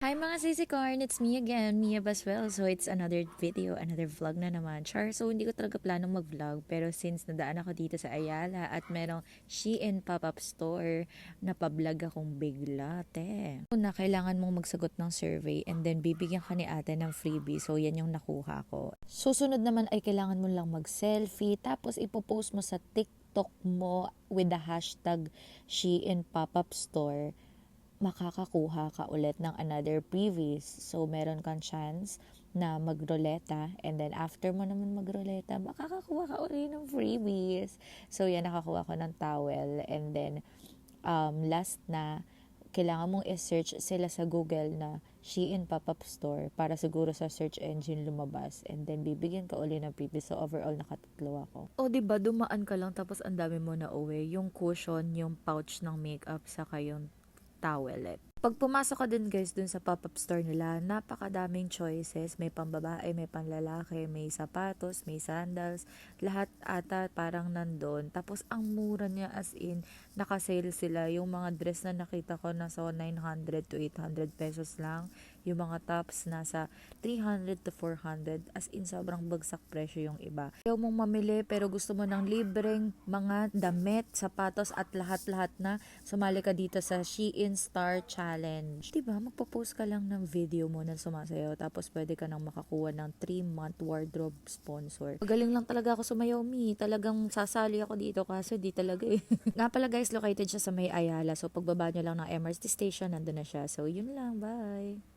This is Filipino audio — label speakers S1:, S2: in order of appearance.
S1: Hi mga sisi corn, it's me again, Mia Baswell. So it's another video, another vlog na naman. Char, so hindi ko talaga planong mag-vlog. Pero since nadaan ako dito sa Ayala at merong Shein pop-up store, napablog akong bigla, te. Una, kailangan mong magsagot ng survey and then bibigyan ka ni ate ng freebie. So yan yung nakuha ko. Susunod naman ay kailangan mo lang mag-selfie, tapos ipopost mo sa TikTok mo with the hashtag Shein pop-up store, makakakuha ka ulit ng another previous. So, meron kang chance na magroleta, and then after mo naman magroleta, makakakuha ka ulit ng freebies. So, yan, nakakuha ko ng towel, and then last na, kailangan mong i-search sila sa Google na Shein Pop-Up Store para siguro sa search engine lumabas, and then bibigyan ka uli ng previous. So overall nakatatlo ako. O diba, dumaan ka lang tapos ang dami mo na uwi. Yung cushion, yung pouch ng makeup, saka yung towelette. Pag pumasok ka din guys dun sa pop-up store nila, napakadaming choices. May pambabae, may panlalaki, may sapatos, may sandals. Lahat ata parang nandun. Tapos ang mura niya, as in, nakasale sila. Yung mga dress na nakita ko nasa 900 to 800 pesos lang. Yung mga tops nasa 300 to 400. As in, sobrang bagsak presyo yung iba. Ayaw mong mamili pero gusto mo ng libreng mga damit, sapatos at lahat-lahat na, sumali ka dito sa Shein Star Challenge. Diba, magpo-post ka lang ng video mo na sumasayaw, tapos pwede ka nang makakuha ng 3-month wardrobe sponsor. Magaling lang talaga ako sumayaw, Mi. Talagang sasali ako dito kasi di talaga eh. Nga pala guys, located siya sa may Ayala. So pagbaba nyo lang ng MRT station, nandun na siya. So yun lang, bye!